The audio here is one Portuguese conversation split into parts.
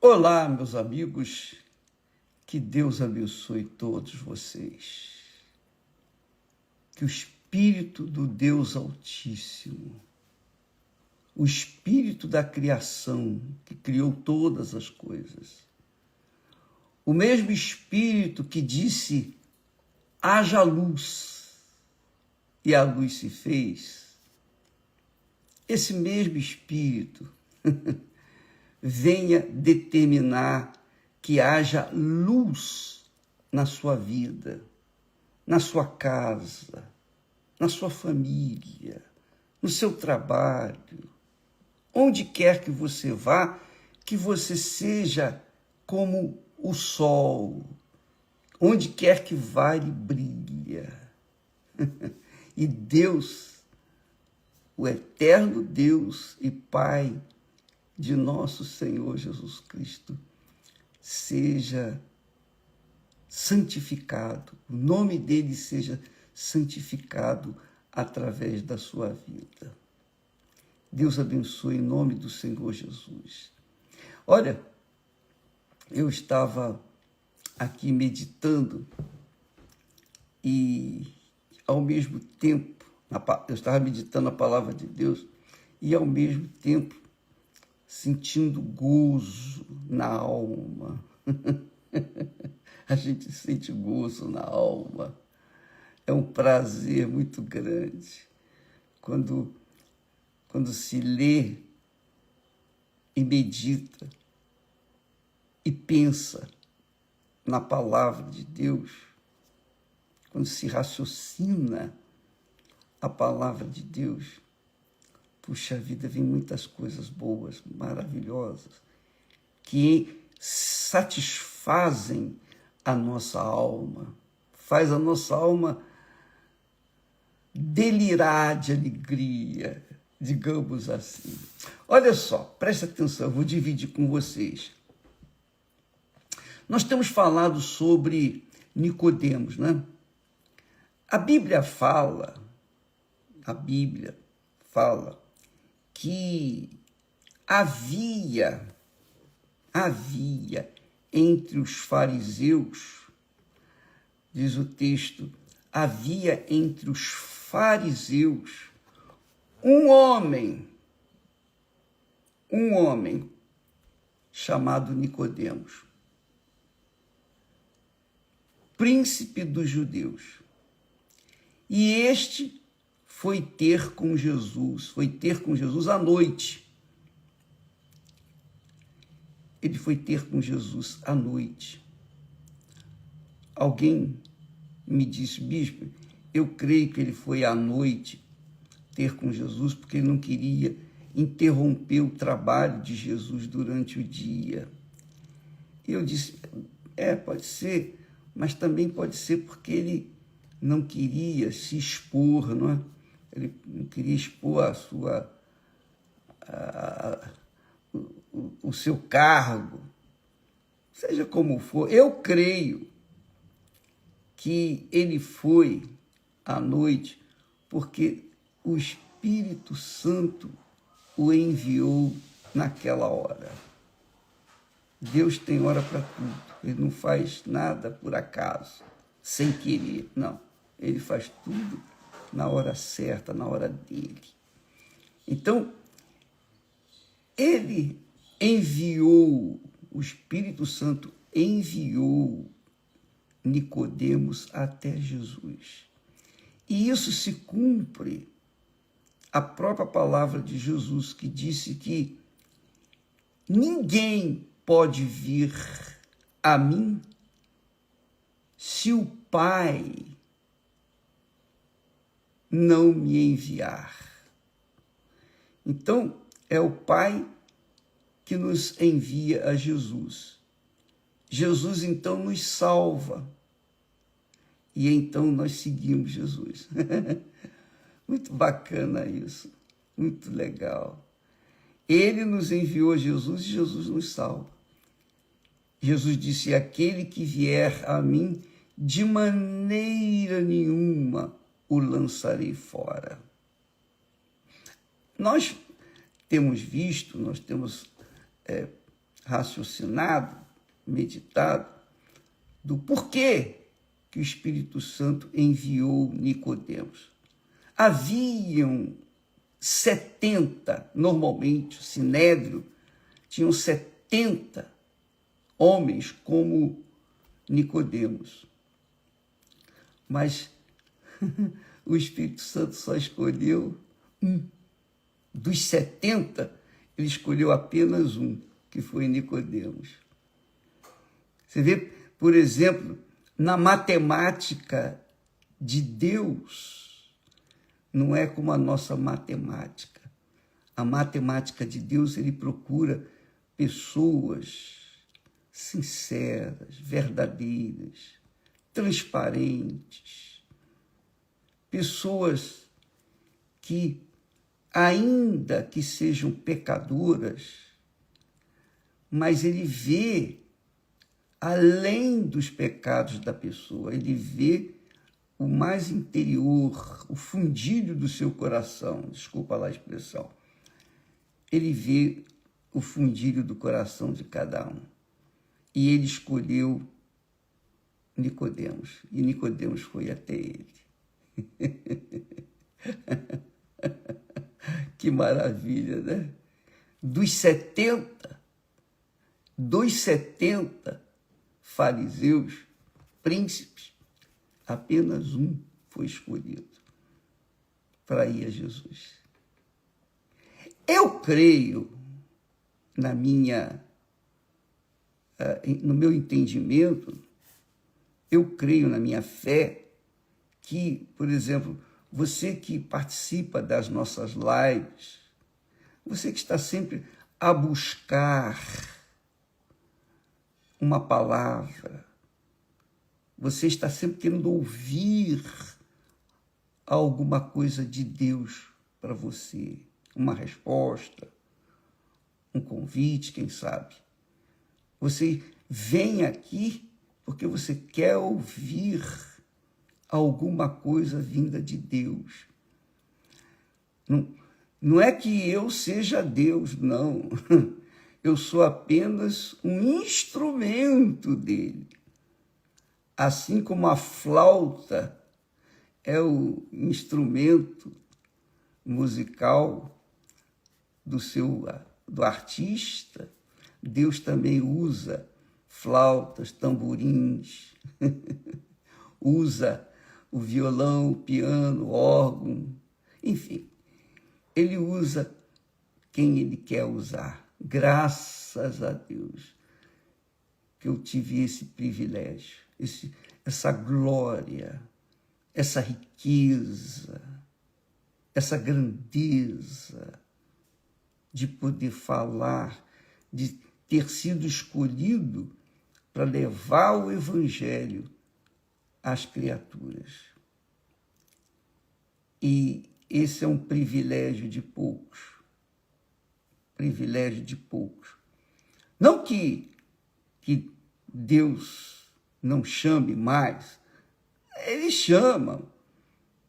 Olá, meus amigos, que Deus abençoe todos vocês. Que o Espírito do Deus Altíssimo, o Espírito da criação que criou todas as coisas, o mesmo Espírito que disse, haja luz, e a luz se fez, esse mesmo Espírito venha determinar que haja luz na sua vida, na sua casa, na sua família, no seu trabalho, onde quer que você vá, que você seja como o sol, onde quer que vá, ele brilha. E Deus, o eterno Deus e Pai de nosso Senhor Jesus Cristo, seja santificado, o nome dele seja santificado através da sua vida. Deus abençoe em nome do Senhor Jesus. Olha, eu estava aqui meditando e, ao mesmo tempo, eu estava meditando a palavra de Deus e, ao mesmo tempo, sentindo gozo na alma. A gente sente gozo na alma. É um prazer muito grande quando se lê e medita e pensa na palavra de Deus, quando se raciocina a palavra de Deus. Puxa vida, vem muitas coisas boas, maravilhosas, que satisfazem a nossa alma, faz a nossa alma delirar de alegria, digamos assim. Olha só, presta atenção, eu vou dividir com vocês. Nós temos falado sobre Nicodemos, né? A Bíblia fala que havia entre os fariseus, diz o texto, havia entre os fariseus um homem chamado Nicodemos, príncipe dos judeus. E este foi ter com Jesus à noite. Ele foi ter com Jesus à noite. Alguém me disse, bispo, eu creio que ele foi à noite ter com Jesus porque ele não queria interromper o trabalho de Jesus durante o dia. E eu disse, pode ser, mas também pode ser porque ele não queria se expor, não é? Ele não queria expor o seu cargo, seja como for. Eu creio que ele foi à noite porque o Espírito Santo o enviou naquela hora. Deus tem hora para tudo. Ele não faz nada por acaso, sem querer, não. Ele faz tudo na hora certa, na hora dele. Então, ele enviou, o Espírito Santo enviou Nicodemos até Jesus. E isso se cumpre a própria palavra de Jesus, que disse que ninguém pode vir a mim se o Pai não me enviar. Então, é o Pai que nos envia a Jesus. Jesus, então, nos salva. E então nós seguimos Jesus. Muito bacana isso. Muito legal. Ele nos enviou a Jesus e Jesus nos salva. Jesus disse, aquele que vier a mim, de maneira nenhuma o lançarei fora. Nós temos visto, nós temos raciocinado, meditado, do porquê que o Espírito Santo enviou Nicodemos. Haviam 70, normalmente, o Sinédrio, tinham 70 homens como Nicodemos. Mas o Espírito Santo só escolheu um. Dos 70, ele escolheu apenas um, que foi Nicodemos. Você vê, por exemplo, na matemática de Deus, não é como a nossa matemática. A matemática de Deus, ele procura pessoas sinceras, verdadeiras, transparentes, pessoas que, ainda que sejam pecadoras, mas ele vê além dos pecados da pessoa, ele vê o mais interior, o fundilho do seu coração, desculpa lá a expressão. Ele vê o fundilho do coração de cada um. E ele escolheu Nicodemos, e Nicodemos foi até ele. Que maravilha, né? Dos 70 fariseus, príncipes, apenas um foi escolhido para ir a Jesus. Eu creio, no meu entendimento, eu creio na minha fé que, por exemplo, você que participa das nossas lives, você que está sempre a buscar uma palavra, você está sempre querendo ouvir alguma coisa de Deus para você, uma resposta, um convite, quem sabe. Você vem aqui porque você quer ouvir alguma coisa vinda de Deus. Não é que eu seja Deus, não. Eu sou apenas um instrumento dele. Assim como a flauta é o instrumento musical do artista, Deus também usa flautas, tamborins, usa o violão, o piano, o órgão, enfim. Ele usa quem ele quer usar. Graças a Deus que eu tive esse privilégio, essa glória, essa riqueza, essa grandeza de poder falar, de ter sido escolhido para levar o Evangelho às criaturas. E esse é um privilégio de poucos. Privilégio de poucos. Não que Deus não chame mais, ele chama,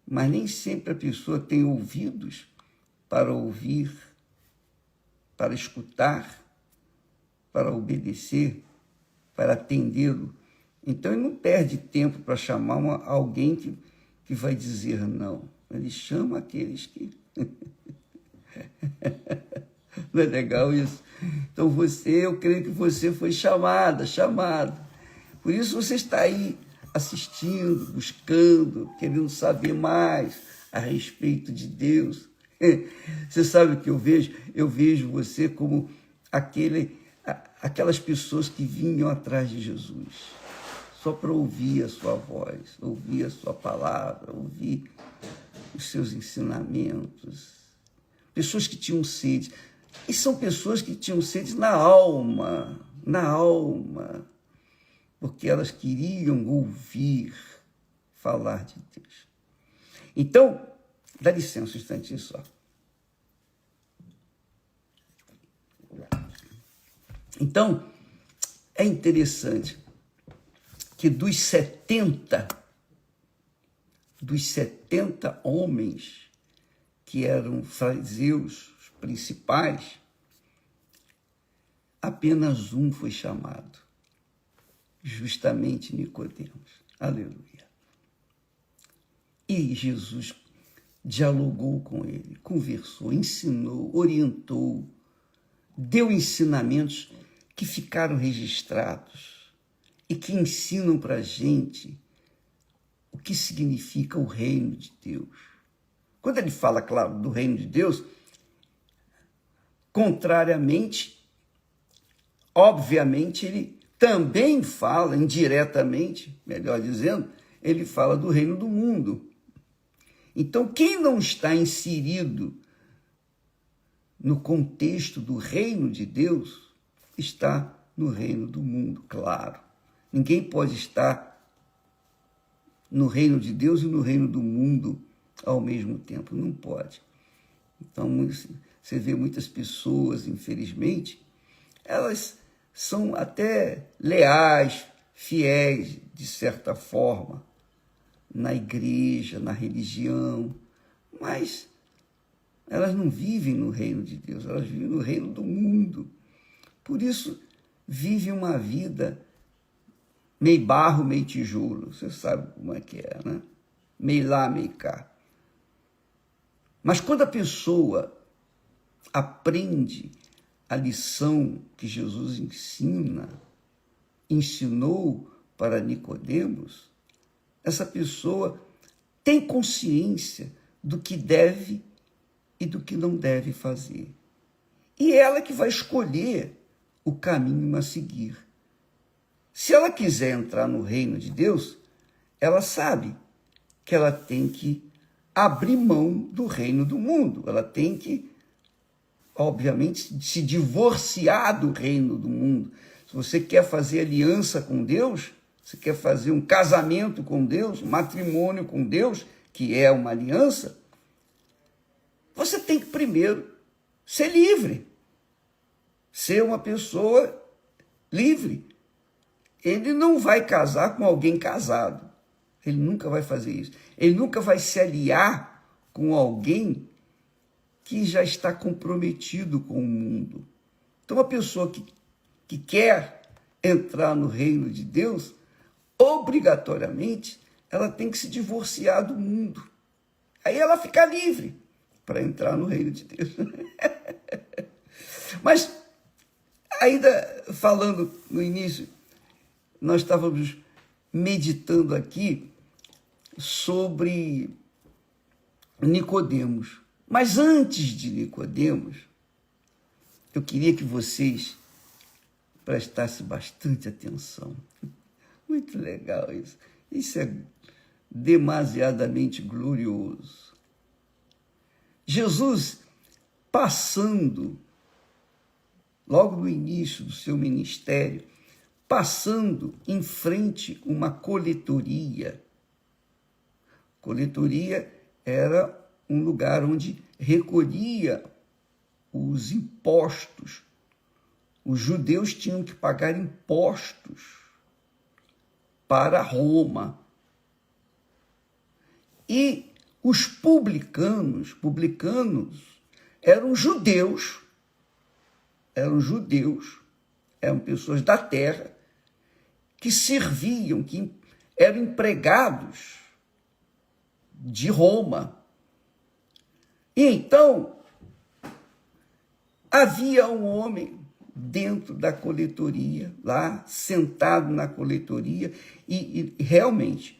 mas nem sempre a pessoa tem ouvidos para ouvir, para escutar, para obedecer, para atendê-lo. Então ele não perde tempo para chamar alguém que vai dizer não. Ele chama aqueles que... Não é legal isso? Então eu creio que você foi chamado. Por isso você está aí assistindo, buscando, querendo saber mais a respeito de Deus. Você sabe o que eu vejo? Eu vejo você como aquelas pessoas que vinham atrás de Jesus, só para ouvir a sua voz, ouvir a sua palavra, ouvir os seus ensinamentos. Pessoas que tinham sede. E são pessoas que tinham sede na alma, porque elas queriam ouvir falar de Deus. Então, dá licença um instantinho só. Então, é interessante que dos 70 homens que eram fariseus, os principais, apenas um foi chamado, justamente Nicodemos. Aleluia. E Jesus dialogou com ele, conversou, ensinou, orientou, deu ensinamentos que ficaram registrados e que ensinam para a gente o que significa o reino de Deus. Quando ele fala, claro, do reino de Deus, contrariamente, obviamente, ele também fala, indiretamente, melhor dizendo, ele fala do reino do mundo. Então, quem não está inserido no contexto do reino de Deus, está no reino do mundo, claro. Ninguém pode estar no reino de Deus e no reino do mundo ao mesmo tempo, não pode. Então, você vê muitas pessoas, infelizmente, elas são até leais, fiéis, de certa forma, na igreja, na religião, mas elas não vivem no reino de Deus, elas vivem no reino do mundo. Por isso, vivem uma vida meio barro, meio tijolo. Você sabe como é que é, né? Meio lá, meio cá. Mas quando a pessoa aprende a lição que Jesus ensinou para Nicodemos, essa pessoa tem consciência do que deve e do que não deve fazer. E ela que vai escolher o caminho a seguir. Se ela quiser entrar no reino de Deus, ela sabe que ela tem que abrir mão do reino do mundo. Ela tem que, obviamente, se divorciar do reino do mundo. Se você quer fazer aliança com Deus, você quer fazer um casamento com Deus, um matrimônio com Deus, que é uma aliança, você tem que primeiro ser livre. Ser uma pessoa livre. Ele não vai casar com alguém casado. Ele nunca vai fazer isso. Ele nunca vai se aliar com alguém que já está comprometido com o mundo. Então, uma pessoa que quer entrar no reino de Deus, obrigatoriamente, ela tem que se divorciar do mundo. Aí ela fica livre para entrar no reino de Deus. Mas, ainda falando no início, nós estávamos meditando aqui sobre Nicodemos. Mas antes de Nicodemos, eu queria que vocês prestassem bastante atenção. Muito legal isso. Isso é demasiadamente glorioso. Jesus, passando, logo no início do seu ministério, passando em frente uma coletoria. Coletoria era um lugar onde recolhia os impostos. Os judeus tinham que pagar impostos para Roma. E os publicanos eram judeus, eram pessoas da terra, que serviam, que eram empregados de Roma. E então, havia um homem dentro da coletoria, lá, sentado na coletoria, e realmente,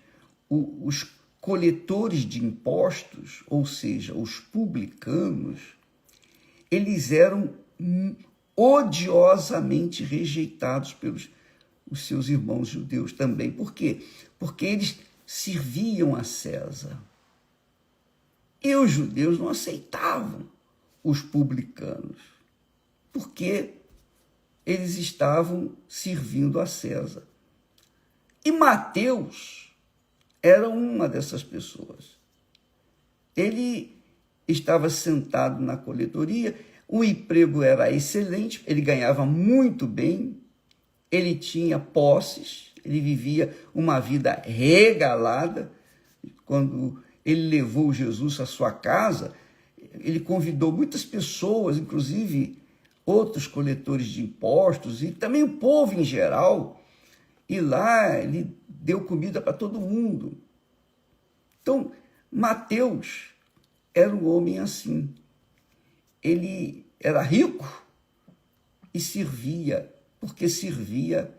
os coletores de impostos, ou seja, os publicanos, eles eram odiosamente rejeitados pelos os seus irmãos judeus também. Por quê? Porque eles serviam a César. E os judeus não aceitavam os publicanos, porque eles estavam servindo a César. E Mateus era uma dessas pessoas. Ele estava sentado na coletoria, o emprego era excelente, ele ganhava muito bem, ele tinha posses, ele vivia uma vida regalada. Quando ele levou Jesus à sua casa, ele convidou muitas pessoas, inclusive outros coletores de impostos e também o povo em geral, e lá ele deu comida para todo mundo. Então, Mateus era um homem assim. Ele era rico e servia, porque servia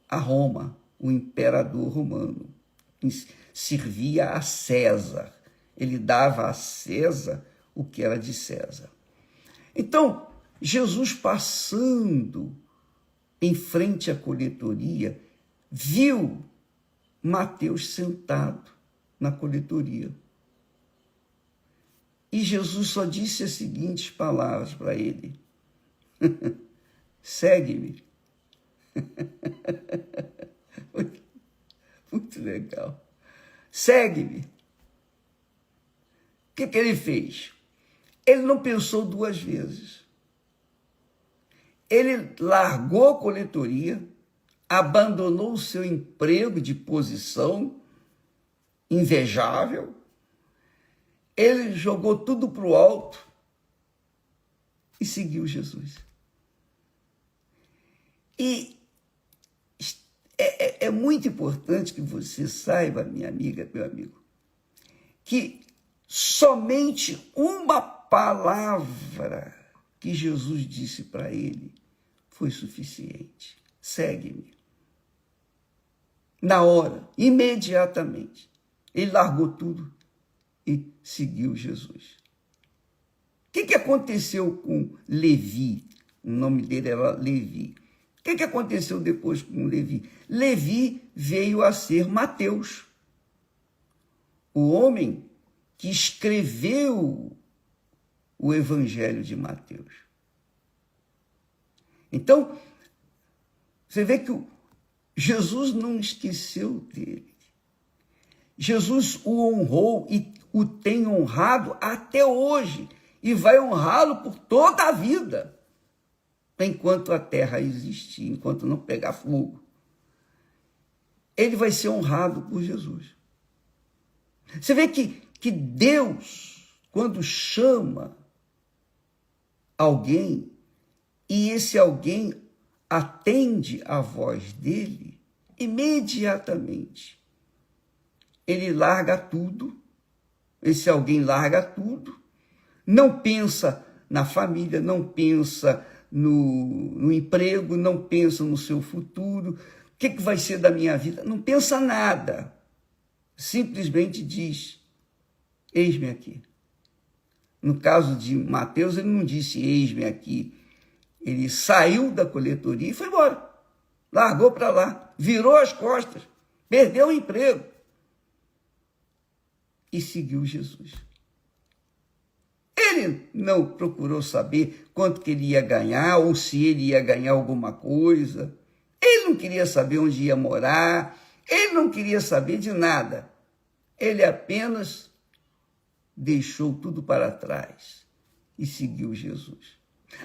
a Roma, o imperador romano. Servia a César. Ele dava a César o que era de César. Então, Jesus passando em frente à coletoria, viu Mateus sentado na coletoria. E Jesus só disse as seguintes palavras para ele: segue-me. Muito legal. Segue-me. O que ele fez? Ele não pensou duas vezes. Ele largou a coletoria, abandonou o seu emprego de posição invejável, ele jogou tudo para o alto e seguiu Jesus. E é muito importante que você saiba, minha amiga, meu amigo, que somente uma palavra que Jesus disse para ele foi suficiente. Segue-me. Na hora, imediatamente, ele largou tudo e seguiu Jesus. O que aconteceu com Levi? O nome dele era Levi. O que aconteceu depois com Levi? Levi veio a ser Mateus, o homem que escreveu o Evangelho de Mateus. Então, você vê que Jesus não esqueceu dele. Jesus o honrou e o tem honrado até hoje e vai honrá-lo por toda a vida, enquanto a terra existir, enquanto não pegar fogo. Ele vai ser honrado por Jesus. Você vê que Deus, quando chama alguém, e esse alguém atende à voz dele, imediatamente ele larga tudo, esse alguém larga tudo, não pensa na família, não pensa no emprego, não pensa no seu futuro, o que vai ser da minha vida, não pensa nada, simplesmente diz: eis-me aqui. No caso de Mateus, ele não disse eis-me aqui, ele saiu da coletoria e foi embora, largou para lá, virou as costas, perdeu o emprego e seguiu Jesus. Ele não procurou saber quanto que ele ia ganhar ou se ele ia ganhar alguma coisa. Ele não queria saber onde ia morar. Ele não queria saber de nada. Ele apenas deixou tudo para trás e seguiu Jesus.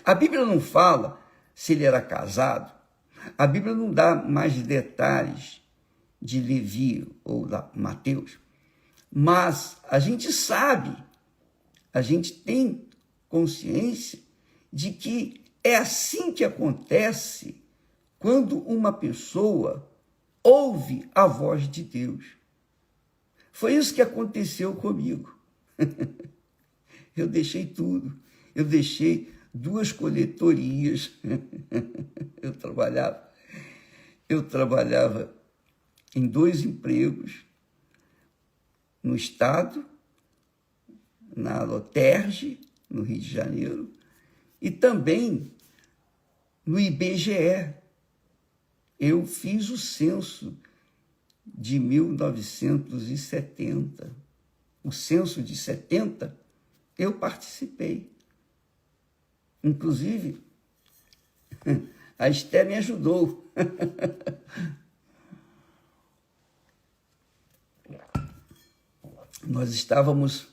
A Bíblia não fala se ele era casado. A Bíblia não dá mais detalhes de Levi ou Mateus. Mas a gente sabe, a gente tem consciência de que é assim que acontece quando uma pessoa ouve a voz de Deus. Foi isso que aconteceu comigo. Eu deixei tudo. Eu deixei 2 coletorias. Eu trabalhava em 2 empregos. No Estado, na Loterge, no Rio de Janeiro, e também no IBGE. Eu fiz o censo de 1970. O censo de 70, eu participei. Inclusive, a Esté me ajudou. Nós estávamos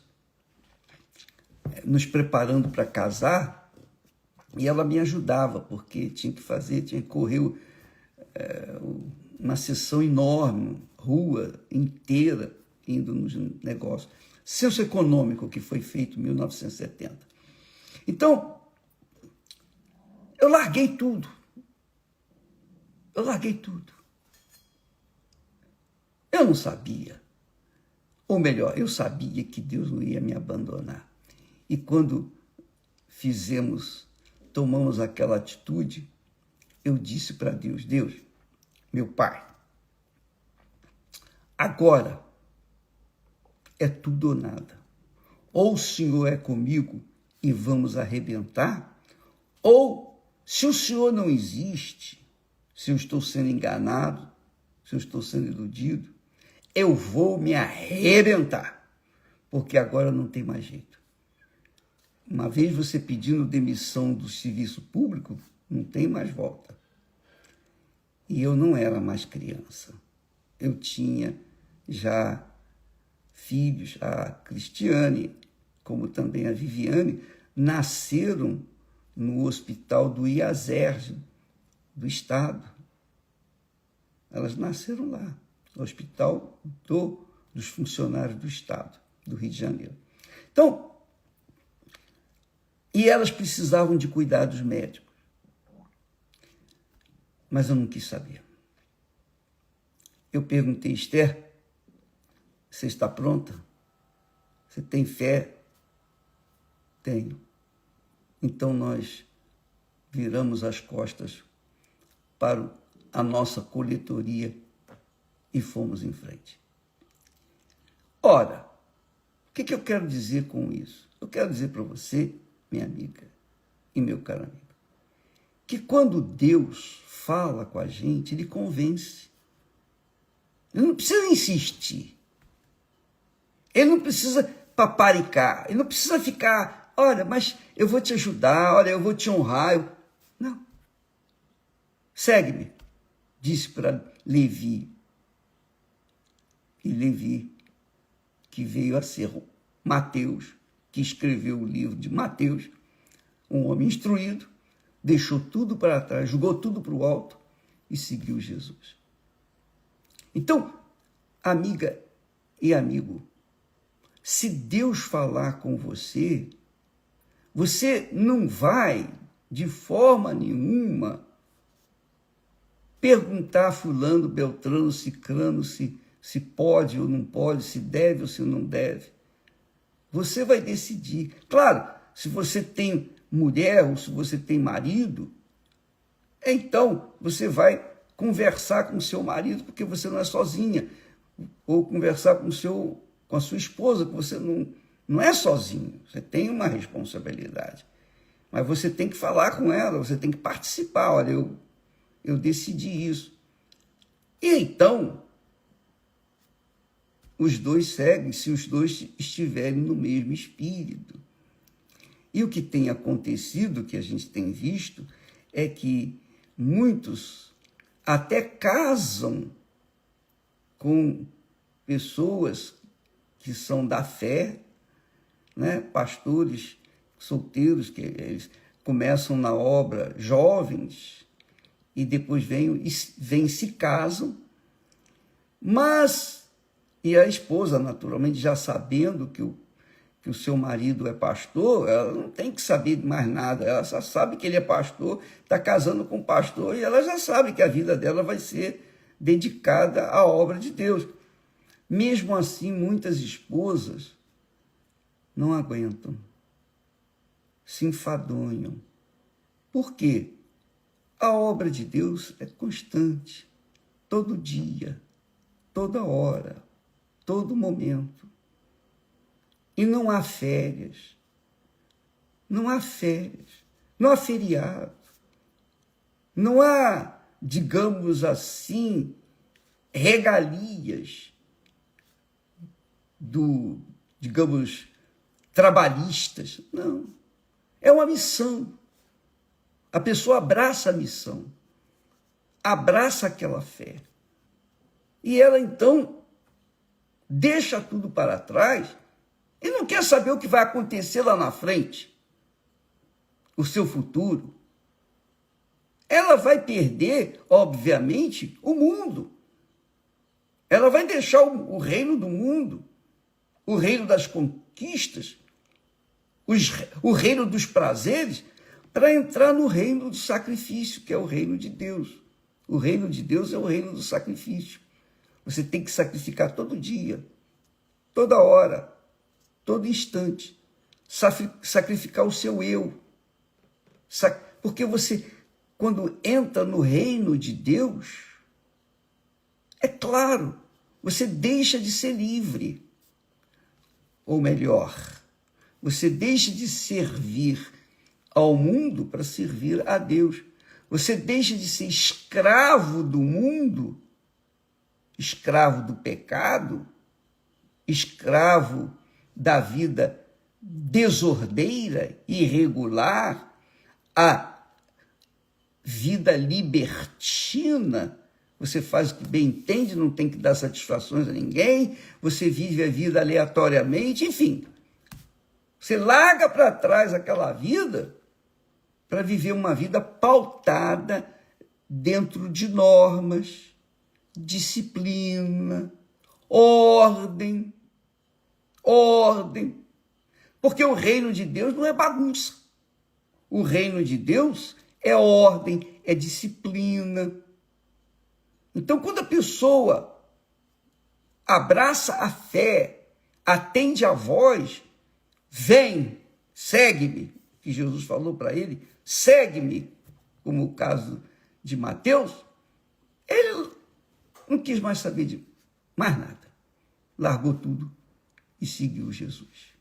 nos preparando para casar e ela me ajudava, porque tinha que correr uma sessão enorme, rua inteira, indo nos negócios. Censo econômico que foi feito em 1970. Então, Eu larguei tudo. Eu larguei tudo. Eu não sabia. Ou melhor, eu sabia que Deus não ia me abandonar. E quando tomamos aquela atitude, eu disse para Deus, Deus, meu Pai, agora é tudo ou nada. Ou o Senhor é comigo e vamos arrebentar, ou se o Senhor não existe, se eu estou sendo enganado, se eu estou sendo iludido, eu vou me arrebentar, porque agora não tem mais jeito. Uma vez você pedindo demissão do serviço público, não tem mais volta. E eu não era mais criança. Eu tinha já filhos, a Cristiane, como também a Viviane, nasceram no hospital do IASERJ, do Estado. Elas nasceram lá, no hospital dos funcionários do Estado, do Rio de Janeiro. Então, e elas precisavam de cuidados médicos. Mas eu não quis saber. Eu perguntei, Esther, você está pronta? Você tem fé? Tenho. Então nós viramos as costas para a nossa coletoria e fomos em frente. Ora, o que eu quero dizer com isso? Eu quero dizer para você, minha amiga e meu caro amigo, que quando Deus fala com a gente, Ele convence. Ele não precisa insistir. Ele não precisa paparicar. Ele não precisa ficar, olha, mas eu vou te ajudar, olha, eu vou te honrar. Não. Segue-me, disse para Levi. E Levi, que veio a ser Mateus, que escreveu o livro de Mateus, um homem instruído, deixou tudo para trás, jogou tudo para o alto e seguiu Jesus. Então, amiga e amigo, se Deus falar com você, você não vai, de forma nenhuma, perguntar a fulano, beltrano, cicrano, se pode ou não pode, se deve ou se não deve. Você vai decidir. Claro, se você tem mulher ou se você tem marido, então você vai conversar com o seu marido, porque você não é sozinha, ou conversar com a sua esposa, que você não é sozinho, você tem uma responsabilidade. Mas você tem que falar com ela, você tem que participar. Olha, eu decidi isso. E então, os dois seguem se os dois estiverem no mesmo espírito. E o que tem acontecido, que a gente tem visto, é que muitos até casam com pessoas que são da fé, né? Pastores solteiros, que eles começam na obra jovens e depois vêm e se casam, mas, e a esposa, naturalmente, já sabendo que o seu marido é pastor, ela não tem que saber de mais nada, ela só sabe que ele é pastor, está casando com um pastor, e ela já sabe que a vida dela vai ser dedicada à obra de Deus. Mesmo assim, muitas esposas não aguentam, se enfadonham. Por quê? A obra de Deus é constante, todo dia, toda hora, todo momento. E não há férias, não há feriado, não há, digamos assim, regalias digamos, trabalhistas. Não, é uma missão. A pessoa abraça a missão, abraça aquela fé. E ela, então, deixa tudo para trás e não quer saber o que vai acontecer lá na frente, o seu futuro. Ela vai perder, obviamente, o mundo. Ela vai deixar o reino do mundo, o reino das conquistas, o reino dos prazeres, para entrar no reino do sacrifício, que é o reino de Deus. O reino de Deus é o reino do sacrifício. Você tem que sacrificar todo dia, toda hora, todo instante. Sacrificar o seu eu. Porque você, quando entra no reino de Deus, é claro, você deixa de ser livre. Ou melhor, você deixa de servir ao mundo para servir a Deus. Você deixa de ser escravo do mundo, escravo do pecado, escravo da vida desordeira, irregular, a vida libertina. Você faz o que bem entende, não tem que dar satisfações a ninguém, você vive a vida aleatoriamente, enfim. Você larga para trás aquela vida para viver uma vida pautada dentro de normas, disciplina, ordem. Porque o reino de Deus não é bagunça. O reino de Deus é ordem, é disciplina. Então, quando a pessoa abraça a fé, atende a voz, vem, segue-me, que Jesus falou para ele, segue-me, como o caso de Mateus, ele não quis mais saber de mais nada. Largou tudo e seguiu Jesus.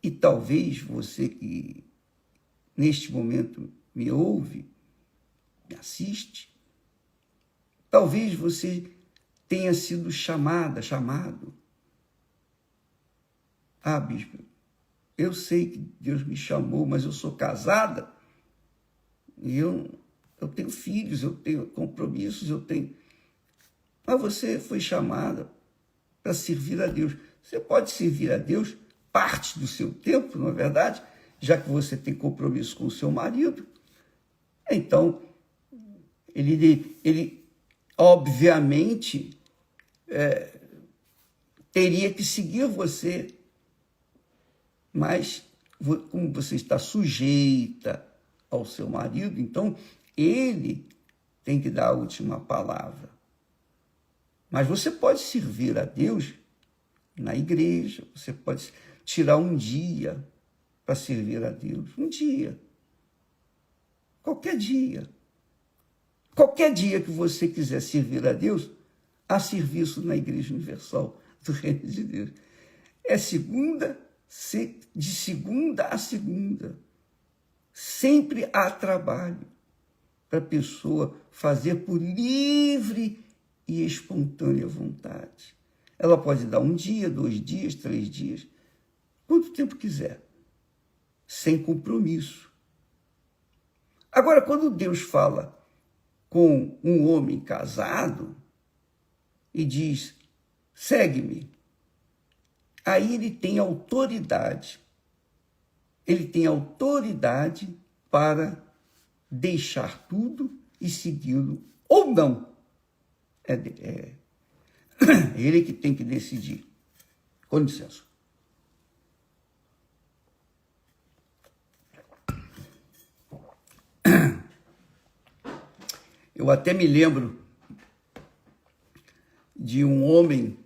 E talvez você que neste momento me ouve, me assiste, talvez você tenha sido chamado. Ah, bispo, eu sei que Deus me chamou, mas eu sou casada, e eu tenho filhos, eu tenho compromissos, Mas você foi chamada para servir a Deus. Você pode servir a Deus parte do seu tempo, não é verdade? Já que você tem compromisso com o seu marido. Então, ele obviamente, teria que seguir você. Mas, como você está sujeita ao seu marido, então ele tem que dar a última palavra. Mas você pode servir a Deus na igreja, você pode tirar um dia para servir a Deus. Um dia. Qualquer dia. Qualquer dia que você quiser servir a Deus, há serviço na Igreja Universal do Reino de Deus. É de segunda a segunda. Sempre há trabalho para a pessoa fazer por livre e espontânea vontade. Ela pode dar 1 dia, 2 dias, 3 dias, quanto tempo quiser, sem compromisso. Agora, quando Deus fala com um homem casado e diz, segue-me, aí ele tem autoridade. Ele tem autoridade para deixar tudo e segui-lo ou não. É ele que tem que decidir. Com licença. Eu até me lembro de um homem,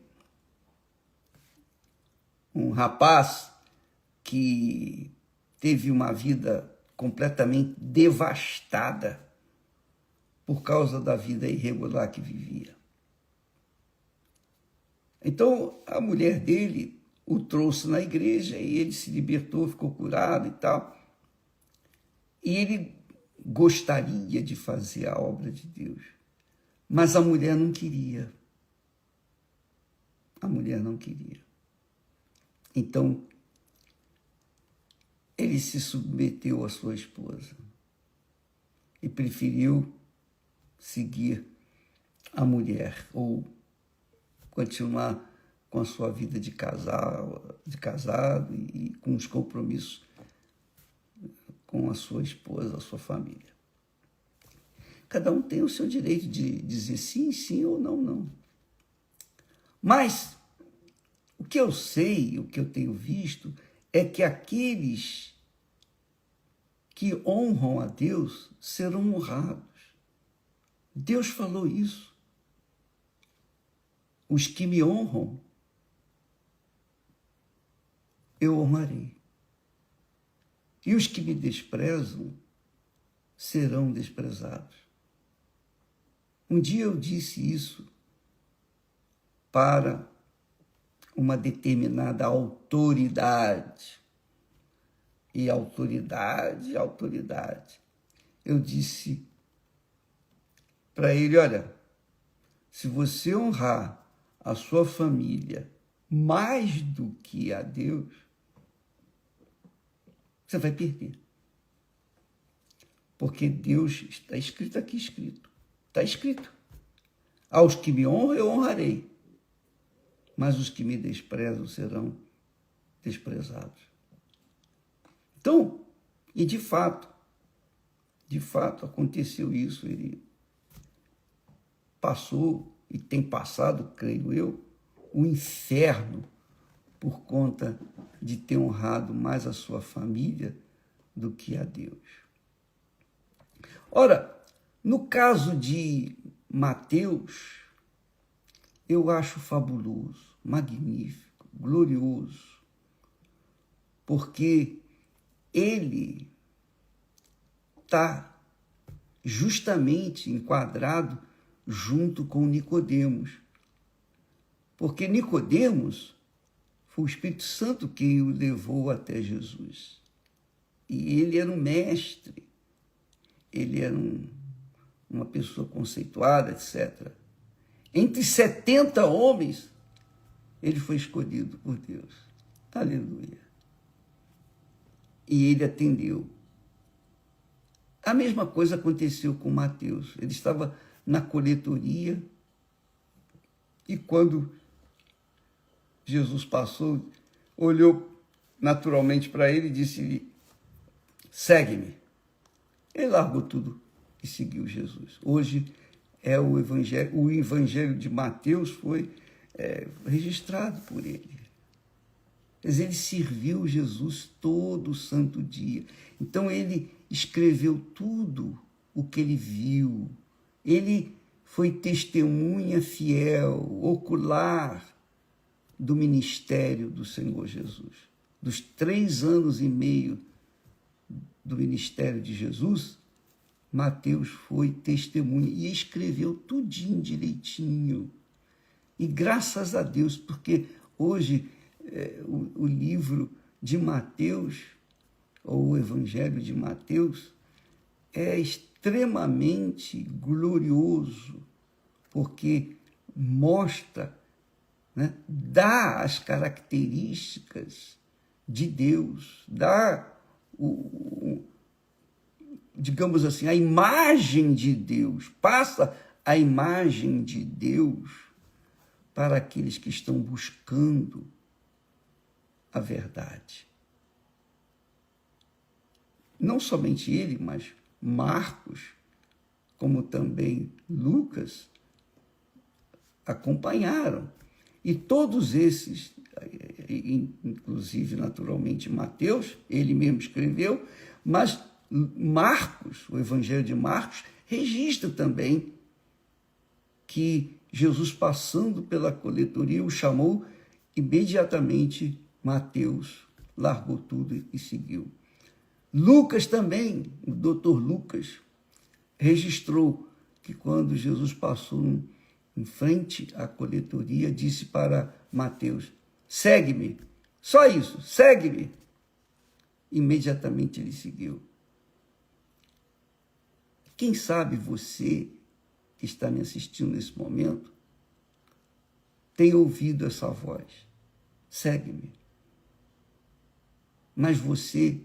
um rapaz que teve uma vida completamente devastada por causa da vida irregular que vivia. Então, a mulher dele o trouxe na igreja e ele se libertou, ficou curado e tal. E ele gostaria de fazer a obra de Deus, mas a mulher não queria. A mulher não queria. Então, ele se submeteu à sua esposa e preferiu seguir a mulher ou continuar com a sua vida de casado e com os compromissos com a sua esposa, a sua família. Cada um tem o seu direito de dizer sim, sim ou não, não. Mas o que eu sei, o que eu tenho visto, é que aqueles que honram a Deus serão honrados. Deus falou isso. Os que me honram, eu honrarei. E os que me desprezam serão desprezados. Um dia eu disse isso para uma determinada autoridade. E autoridade. Eu disse para ele, olha, se você honrar a sua família mais do que a Deus, você vai perder. Porque Deus, está escrito aqui, está escrito. Aos que me honram, eu honrarei. Mas os que me desprezam serão desprezados. Então, e de fato aconteceu isso. Ele passou e tem passado, creio eu, o inferno por conta de ter honrado mais a sua família do que a Deus. Ora, no caso de Mateus, eu acho fabuloso, magnífico, glorioso, porque ele está justamente enquadrado junto com Nicodemos. Porque Nicodemos foi o Espírito Santo que o levou até Jesus. E ele era um mestre, ele era uma pessoa conceituada, etc. Entre 70 homens, ele foi escolhido por Deus. Aleluia. E ele atendeu. A mesma coisa aconteceu com Mateus. Ele estava na coletoria e quando Jesus passou, olhou naturalmente para ele e disse-lhe, segue-me. Ele largou tudo e seguiu Jesus. Hoje é o evangelho de Mateus foi registrado por ele. Mas ele serviu Jesus todo o santo dia. Então ele escreveu tudo o que ele viu. Ele foi testemunha fiel, ocular do ministério do Senhor Jesus. Dos 3 anos e meio do ministério de Jesus, Mateus foi testemunha e escreveu tudinho direitinho. E graças a Deus, porque hoje o livro de Mateus, ou o Evangelho de Mateus, é extremamente glorioso, porque mostra, né, dá as características de Deus, dá, digamos assim, a imagem de Deus, passa a imagem de Deus para aqueles que estão buscando a verdade. Não somente ele, mas Marcos, como também Lucas, acompanharam. E todos esses, inclusive, naturalmente, Mateus, ele mesmo escreveu, mas Marcos, o Evangelho de Marcos, registra também que Jesus, passando pela coletoria, o chamou imediatamente. Mateus largou tudo e seguiu. Lucas também, o doutor Lucas, registrou que quando Jesus passou em frente à coletoria, disse para Mateus, segue-me, só isso, segue-me. Imediatamente ele seguiu. Quem sabe você que está me assistindo nesse momento tem ouvido essa voz, segue-me. Mas você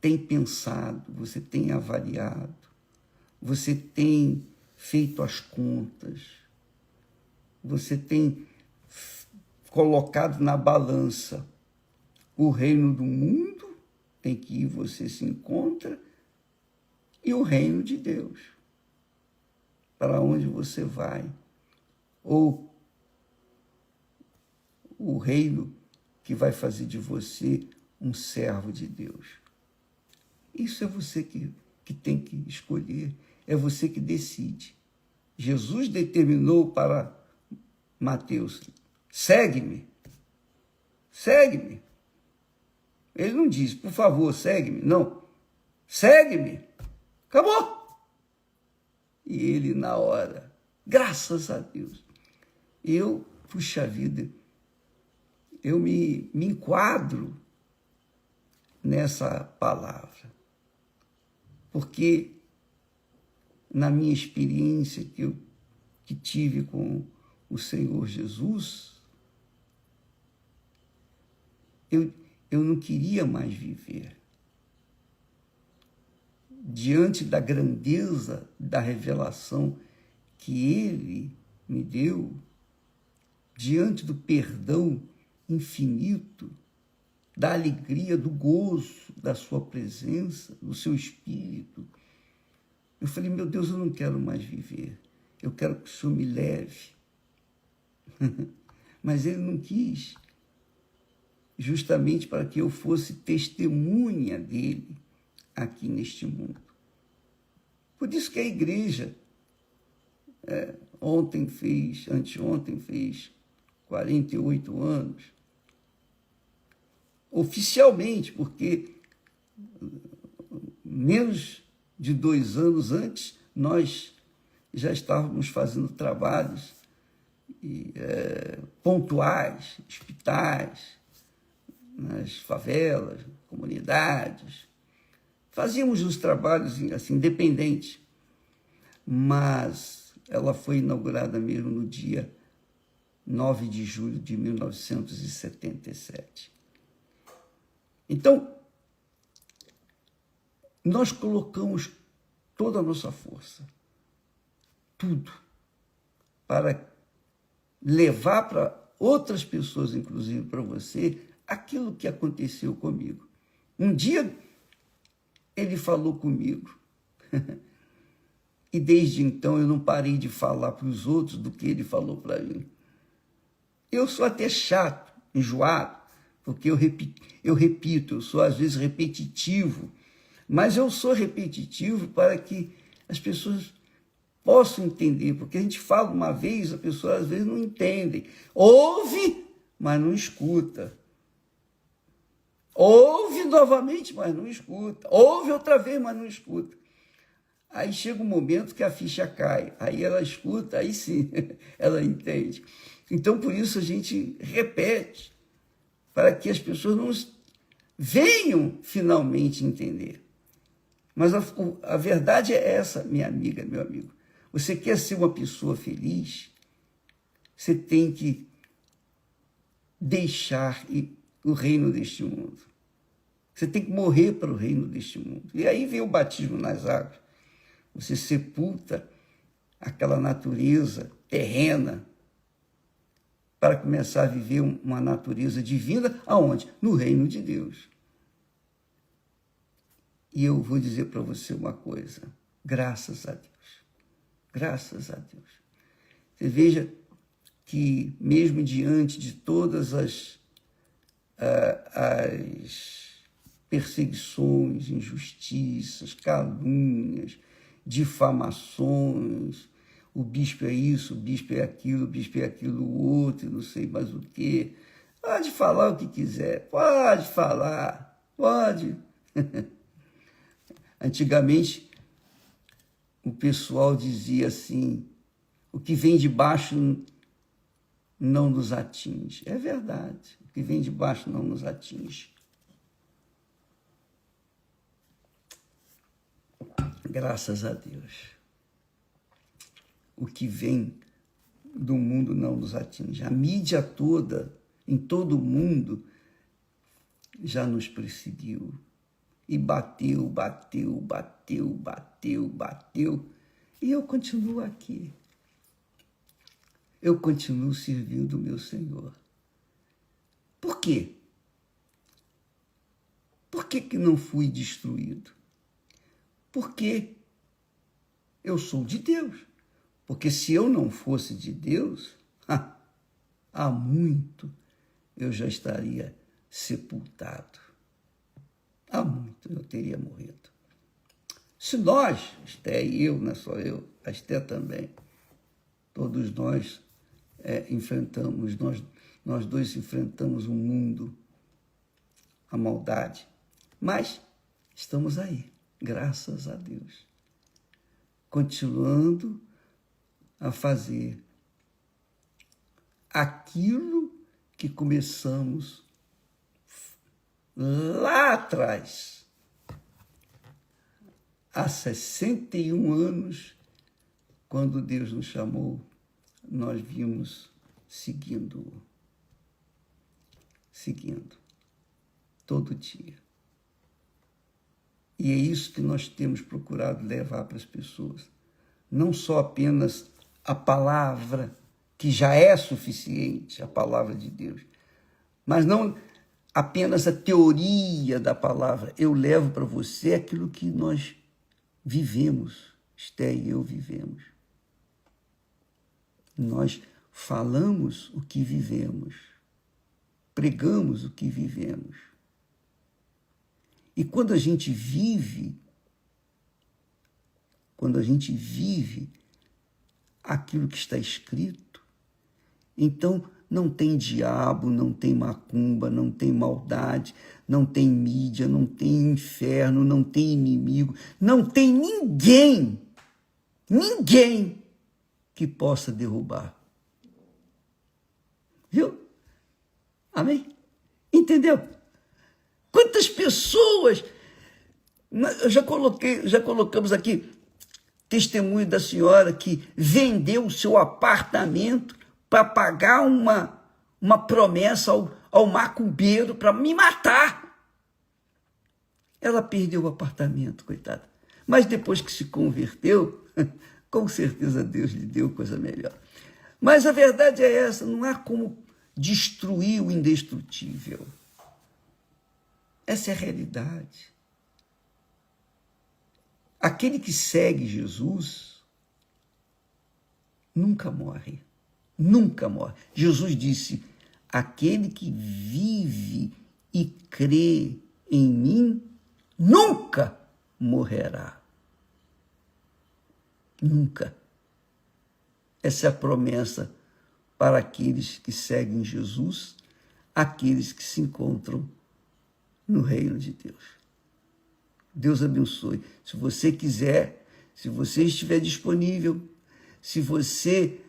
tem pensado, você tem avaliado, você tem feito as contas, você tem colocado na balança o reino do mundo em que você se encontra e o reino de Deus, para onde você vai, ou o reino que vai fazer de você um servo de Deus. Isso é você que tem que escolher, é você que decide. Jesus determinou para Mateus: segue-me, segue-me. Ele não diz, por favor, segue-me. Não, segue-me. Acabou. E ele, na hora, graças a Deus, puxa vida, eu me enquadro nessa palavra. Porque na minha experiência que tive com o Senhor Jesus, eu não queria mais viver. Diante da grandeza da revelação que Ele me deu, diante do perdão infinito, da alegria, do gozo da sua presença, do seu Espírito, eu falei, meu Deus, eu não quero mais viver, eu quero que o Senhor me leve. Mas Ele não quis, justamente para que eu fosse testemunha dEle aqui neste mundo. Por isso que a igreja anteontem fez 48 anos, oficialmente, porque menos de 2 anos antes, nós já estávamos fazendo trabalhos pontuais, hospitais, nas favelas, comunidades. Fazíamos os trabalhos assim, independentes, mas ela foi inaugurada mesmo no dia 9 de julho de 1977. Então, nós colocamos toda a nossa força, tudo, para levar para outras pessoas, inclusive para você, aquilo que aconteceu comigo. Um dia ele falou comigo e desde então eu não parei de falar para os outros do que ele falou para mim. Eu sou até chato, enjoado, porque eu repito, eu sou às vezes repetitivo, mas eu sou repetitivo para que as pessoas possam entender, porque a gente fala uma vez, a pessoa às vezes não entende. Ouve, mas não escuta. Ouve novamente, mas não escuta. Ouve outra vez, mas não escuta. Aí chega um momento que a ficha cai. Aí ela escuta, aí sim, ela entende. Então, por isso, a gente repete, para que as pessoas não venham finalmente entender. Mas a verdade é essa, minha amiga, meu amigo. Você quer ser uma pessoa feliz, você tem que deixar o reino deste mundo. Você tem que morrer para o reino deste mundo. E aí vem o batismo nas águas. Você sepulta aquela natureza terrena para começar a viver uma natureza divina. Aonde? No reino de Deus. E eu vou dizer para você uma coisa. Graças a Deus. Graças a Deus. Você veja que mesmo diante de todas as perseguições, injustiças, calúnias, difamações, o bispo é isso, o bispo é aquilo outro, não sei mais o quê. Pode falar o que quiser, pode falar, pode. Antigamente, o pessoal dizia assim, o que vem de baixo não nos atinge. É verdade, o que vem de baixo não nos atinge. Graças a Deus. O que vem do mundo não nos atinge. A mídia toda, em todo o mundo, já nos perseguiu. E bateu. E eu continuo aqui. Eu continuo servindo o meu Senhor. Por quê? Por que não fui destruído? Porque eu sou de Deus. Porque se eu não fosse de Deus, há muito eu já estaria sepultado. há muito eu teria morrido. Se nós, Esté e eu, não é só eu, a Esté também, todos nós enfrentamos, nós dois enfrentamos o mundo, a maldade, mas estamos aí, graças a Deus, continuando a fazer aquilo que começamos lá atrás, há 61 anos, quando Deus nos chamou, nós vimos seguindo todo dia. E é isso que nós temos procurado levar para as pessoas. Não só apenas a palavra, que já é suficiente, a palavra de Deus, mas não apenas a teoria da palavra. Eu levo para você aquilo que nós vivemos, Esté e eu vivemos. Nós falamos o que vivemos, pregamos o que vivemos. E quando a gente vive aquilo que está escrito, então não tem diabo, não tem macumba, não tem maldade, não tem mídia, não tem inferno, não tem inimigo, não tem ninguém que possa derrubar. Viu? Amém? Entendeu? Quantas pessoas, já colocamos aqui testemunho da senhora que vendeu o seu apartamento para pagar uma promessa ao macumbeiro para me matar. Ela perdeu o apartamento, coitada. Mas depois que se converteu, com certeza Deus lhe deu coisa melhor. Mas a verdade é essa, não há como destruir o indestrutível. Essa é a realidade. Aquele que segue Jesus nunca morre. Nunca morre. Jesus disse, aquele que vive e crê em mim nunca morrerá. Nunca. Essa é a promessa para aqueles que seguem Jesus, aqueles que se encontram no reino de Deus. Deus abençoe. Se você quiser, se você estiver disponível, se você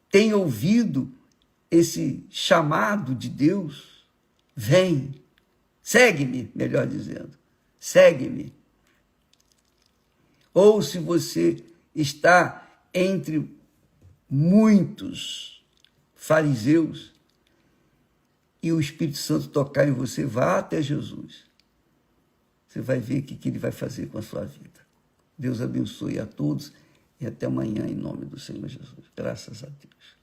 tem ouvido esse chamado de Deus, vem, segue-me, melhor dizendo, segue-me. Ou se você está entre muitos fariseus, e o Espírito Santo tocar em você, vá até Jesus. Você vai ver o que ele vai fazer com a sua vida. Deus abençoe a todos e até amanhã, em nome do Senhor Jesus. Graças a Deus.